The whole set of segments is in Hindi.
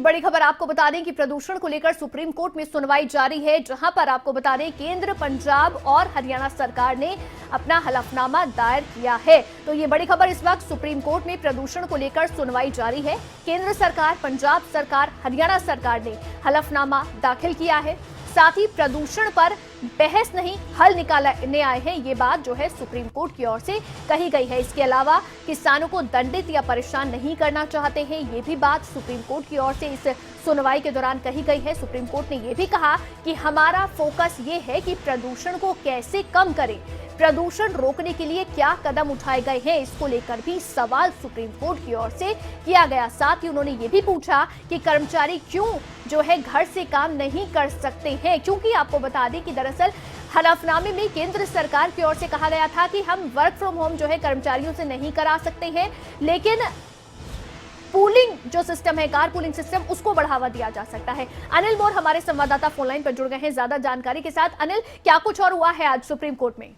बड़ी खबर आपको बता दें कि प्रदूषण को लेकर सुप्रीम कोर्ट में सुनवाई जारी है, जहां पर आपको बता दें केंद्र, पंजाब और हरियाणा सरकार ने अपना हलफनामा दायर किया है। तो ये बड़ी खबर, इस वक्त सुप्रीम कोर्ट में प्रदूषण को लेकर सुनवाई जारी है। केंद्र सरकार, पंजाब सरकार, हरियाणा सरकार ने हलफनामा दाखिल किया है। साथ ही प्रदूषण पर बहस नहीं, हल निकालने आए हैं, ये बात जो है सुप्रीम कोर्ट की ओर से कही गई है। इसके अलावा किसानों को दंडित या परेशान नहीं करना चाहते हैं, ये भी बात सुप्रीम कोर्ट की ओर से इस सुनवाई के दौरान कही गई है। सुप्रीम कोर्ट ने यह भी कहा कि हमारा फोकस ये है कि प्रदूषण को कैसे कम करें, प्रदूषण रोकने के लिए क्या कदम उठाए गए हैं, इसको लेकर भी सवाल सुप्रीम कोर्ट की ओर से किया गया। साथ ही उन्होंने ये भी पूछा कि कर्मचारी क्यों जो है घर से काम नहीं कर सकते हैं, क्योंकि आपको बता दें कि दरअसल हलफनामे में केंद्र सरकार की ओर से कहा गया था कि हम वर्क फ्रॉम होम जो है कर्मचारियों से नहीं करा सकते हैं, लेकिन पूलिंग जो सिस्टम है, कार पूलिंग सिस्टम, उसको बढ़ावा दिया जा सकता है। अनिल मोर हमारे संवाददाता फोनलाइन पर जुड़ गए हैं ज्यादा जानकारी के साथ। अनिल, क्या कुछ और हुआ है आज सुप्रीम कोर्ट में?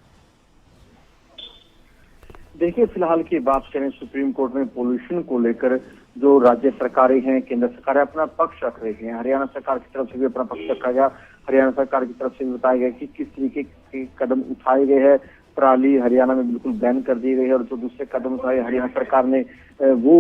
देखिए, फिलहाल की बात करें सुप्रीम कोर्ट में पोल्यूशन को लेकर जो राज्य सरकारें हैं, केंद्र सरकार अपना पक्ष रख रही है। हरियाणा सरकार की तरफ से भी अपना पक्ष रखा गया। हरियाणा सरकार की तरफ से भी बताया गया कि किस तरीके के कदम उठाए गए हैं। पराली हरियाणा में बिल्कुल बैन कर दी गई है और जो दूसरे कदम उठाए हरियाणा सरकार ने वो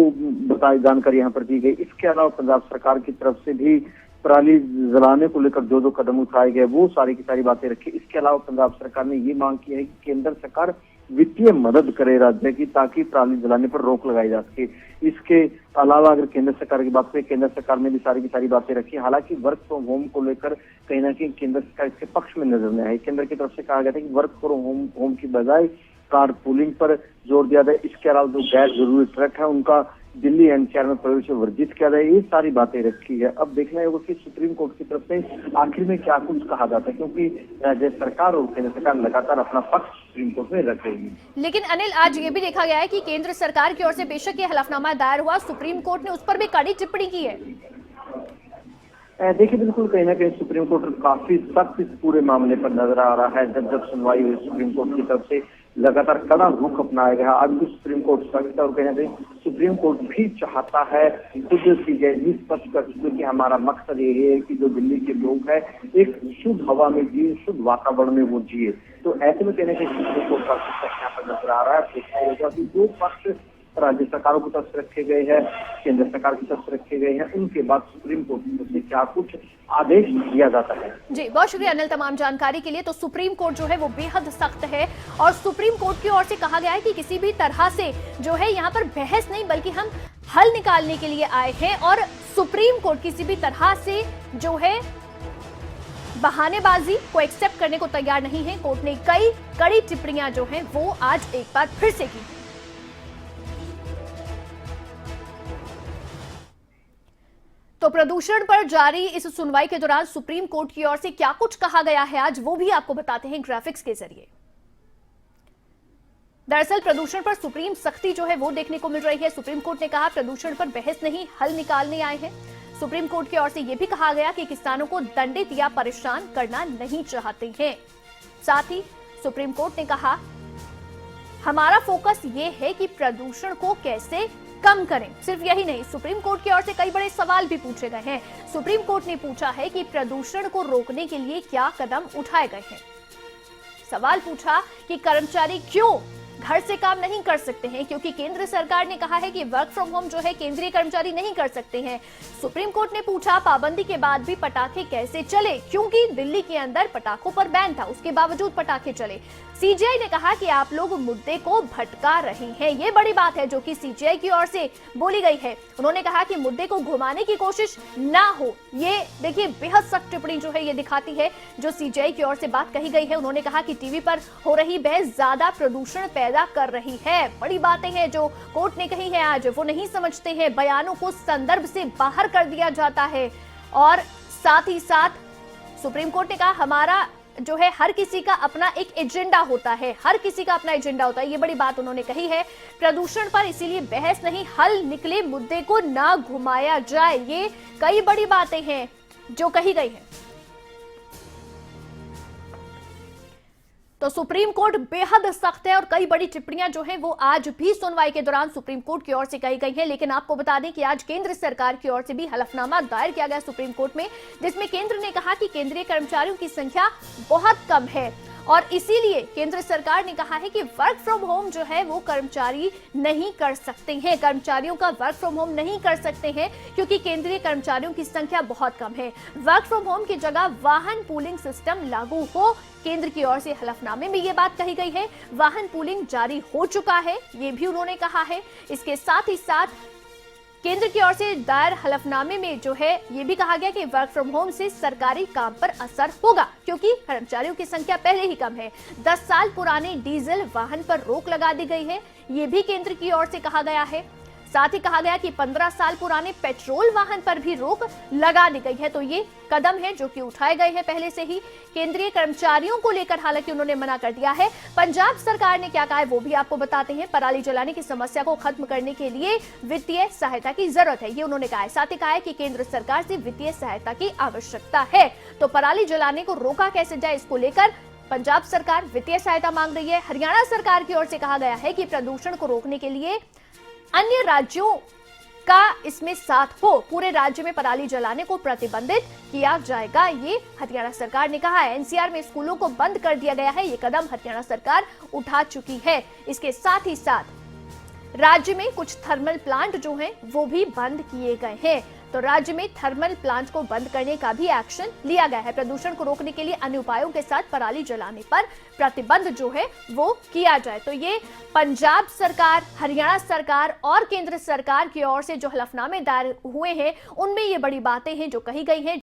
बताई जानकारी यहाँ पर दी गई। इसके अलावा पंजाब सरकार की तरफ से भी पराली जलाने को लेकर जो जो कदम उठाए गए वो सारी की सारी बातें रखी। इसके अलावा पंजाब सरकार ने ये मांग की है कि केंद्र सरकार वित्तीय मदद करे राज्य की, ताकि पराली जलाने पर रोक लगाई जा सके। इसके अलावा अगर केंद्र सरकार की बात करें, केंद्र सरकार ने भी सारी की सारी बातें रखी। हालांकि वर्क फ्रॉम होम को लेकर कहीं ना कहीं केंद्र सरकार इसके पक्ष में नजर नहीं आई। केंद्र की तरफ से कहा गया था कि वर्क फ्रॉम होम की बजाय कार पूलिंग पर जोर दिया जाए। इसके अलावा जो गैर जरूरी ट्रक है उनका दिल्ली एनसीआर में प्रवेश वर्जित किया जाए। ये सारी बातें रखी है। अब देखना होगा कि सुप्रीम कोर्ट की तरफ से आखिर में क्या कुछ कहा जाता है, क्योंकि राज्य सरकार और केंद्र सरकार लगातार अपना पक्ष सुप्रीम कोर्ट में रख रही है। लेकिन अनिल, आज ये भी देखा गया है कि केंद्र सरकार की ओर से बेशक ये हलफनामा दायर हुआ, सुप्रीम कोर्ट ने उस पर भी कड़ी टिप्पणी की है। देखिए, बिल्कुल कहीं ना कहीं सुप्रीम कोर्ट काफी सख्त इस पूरे मामले पर नजर आ रहा है। जब सुनवाई हुई सुप्रीम कोर्ट की तरफ से लगातार कड़ा रुख अपनाया गया। आज भी सुप्रीम कोर्ट सख्त है और कहीं ना कहीं सुप्रीम कोर्ट भी चाहता है, खुद सीजेआई भी स्पष्ट कर चुके कि हमारा मकसद ये है कि जो दिल्ली के लोग हैं एक शुद्ध हवा में जिए, शुद्ध वातावरण में वो जिए। तो ऐसे में कहने के सुप्रीम कोर्ट का यहाँ पर नजर आ रहा है कि जो पक्ष राज्य सरकारों की तरफ से रखे गए हैं, केंद्र सरकार की तरफ से रखे गए हैं, उनके बाद सुप्रीम कोर्ट की तरफ से क्या कुछ आदेश दिया जाता है। जी, बहुत शुक्रिया अनिल तमाम जानकारी के लिए। तो सुप्रीम कोर्ट जो है वो बेहद सख्त है और सुप्रीम कोर्ट की ओर से कहा गया है कि किसी भी तरह से जो है यहाँ पर बहस नहीं, बल्कि हम हल निकालने के लिए आए हैं। और सुप्रीम कोर्ट किसी भी तरह से जो है बहानेबाजी को एक्सेप्ट करने को तैयार नहीं है। कोर्ट ने कई कड़ी टिप्पणियां जो है वो आज एक बार फिर से की। तो प्रदूषण पर जारी इस सुनवाई के दौरान सुप्रीम कोर्ट की ओर से क्या कुछ कहा गया है आज, वो भी आपको बताते हैं ग्राफिक्स के जरिए। दरअसल प्रदूषण पर सुप्रीम सख्ती जो है वो देखने को मिल रही है। सुप्रीम कोर्ट ने कहा प्रदूषण पर बहस नहीं, हल निकालने आए हैं। सुप्रीम कोर्ट की ओर से यह भी कहा गया कि किसानों को दंडित या परेशान करना नहीं चाहते हैं। साथ ही सुप्रीम कोर्ट ने कहा हमारा फोकस ये है कि प्रदूषण को कैसे कम करें। सिर्फ यही नहीं, सुप्रीम कोर्ट की ओर से कई बड़े सवाल भी पूछे गए हैं। सुप्रीम कोर्ट ने पूछा है कि प्रदूषण को रोकने के लिए क्या कदम उठाए गए हैं। सवाल पूछा कि कर्मचारी क्यों घर से काम नहीं कर सकते हैं, क्योंकि केंद्र सरकार ने कहा है कि वर्क फ्रॉम होम जो है केंद्रीय कर्मचारी नहीं कर सकते हैं। सुप्रीम कोर्ट ने पूछा पाबंदी के बाद भी पटाखे कैसे चले, क्योंकि दिल्ली के अंदर पटाखों पर बैन था, उसके बावजूद पटाखे चले। सीजीआई ने कहा कि आप लोग मुद्दे को भटका रहे हैं। ये बड़ी बात है जो कि सीजीआई की ओर से बोली गई है। उन्होंने कहा कि मुद्दे को घुमाने की कोशिश ना हो। ये देखिए बेहद सख्त टिप्पणी जो है ये दिखाती है जो सीजीआई की ओर से बात कही गई है। उन्होंने कहा कि टीवी पर हो रही बहस ज्यादा प्रदूषण पैदा कर रही है। बड़ी बातें हैं जो कोर्ट ने कही है आज, वो नहीं समझते हैं, बयानों को संदर्भ से बाहर कर दिया जाता है। और साथ ही साथ सुप्रीम कोर्ट ने कहा हमारा जो है हर किसी का अपना एक एजेंडा होता है, हर किसी का अपना एजेंडा होता है। ये बड़ी बात उन्होंने कही है। प्रदूषण पर इसीलिए बहस नहीं, हल निकले मुद्दे को ना घुमाया जाए। ये कई बड़ी बातें हैं जो कही गई है। तो सुप्रीम कोर्ट बेहद सख्त है और कई बड़ी टिप्पणियां जो है वो आज भी सुनवाई के दौरान सुप्रीम कोर्ट की ओर से कही गई है। लेकिन आपको बता दें कि आज केंद्र सरकार की ओर से भी हलफनामा दायर किया गया सुप्रीम कोर्ट में, जिसमें केंद्र ने कहा कि केंद्रीय कर्मचारियों की संख्या बहुत कम है और इसीलिए केंद्र सरकार ने कहा है कि वर्क फ्रॉम होम जो है वो कर्मचारी नहीं कर सकते हैं, कर्मचारियों का वर्क फ्रॉम होम नहीं कर सकते हैं क्योंकि केंद्रीय कर्मचारियों की संख्या बहुत कम है। वर्क फ्रॉम होम की जगह वाहन पूलिंग सिस्टम लागू हो, केंद्र की ओर से हलफनामे में ये बात कही गई है। वाहन पूलिंग जारी हो चुका है, ये भी उन्होंने कहा है। इसके साथ ही साथ केंद्र की ओर से दायर हलफनामे में जो है ये भी कहा गया कि वर्क फ्रॉम होम से सरकारी काम पर असर होगा क्योंकि कर्मचारियों की संख्या पहले ही कम है। 10 साल पुराने डीजल वाहन पर रोक लगा दी गई है, ये भी केंद्र की ओर से कहा गया है। साथ ही कहा गया कि 15 साल पुराने पेट्रोल वाहन पर भी रोक लगा दी गई है। तो ये कदम है जो कि उठाए गए हैं पहले से ही। केंद्रीय कर्मचारियों को लेकर हालांकि उन्होंने मना कर दिया है। पंजाब सरकार ने क्या कहा है वो भी आपको बताते हैं। पराली जलाने की समस्या को खत्म करने के लिए वित्तीय सहायता की जरूरत है, ये उन्होंने कहा है। साथ ही कहा है कि केंद्र सरकार से वित्तीय सहायता की आवश्यकता है। तो पराली जलाने को रोका कैसे जाए, इसको लेकर पंजाब सरकार वित्तीय सहायता मांग रही है। हरियाणा सरकार की ओर से कहा गया है कि प्रदूषण को रोकने के लिए अन्य राज्यों का इसमें साथ हो, पूरे राज्य में पराली जलाने को प्रतिबंधित किया जाएगा, ये हरियाणा सरकार ने कहा है। एनसीआर में स्कूलों को बंद कर दिया गया है, ये कदम हरियाणा सरकार उठा चुकी है। इसके साथ ही साथ राज्य में कुछ थर्मल प्लांट जो हैं वो भी बंद किए गए हैं। तो राज्य में थर्मल प्लांट को बंद करने का भी एक्शन लिया गया है। प्रदूषण को रोकने के लिए अन्य उपायों के साथ पराली जलाने पर प्रतिबंध जो है वो किया जाए। तो ये पंजाब सरकार, हरियाणा सरकार और केंद्र सरकार की ओर से जो हलफनामे दायर हुए हैं उनमें ये बड़ी बातें हैं जो कही गई हैं।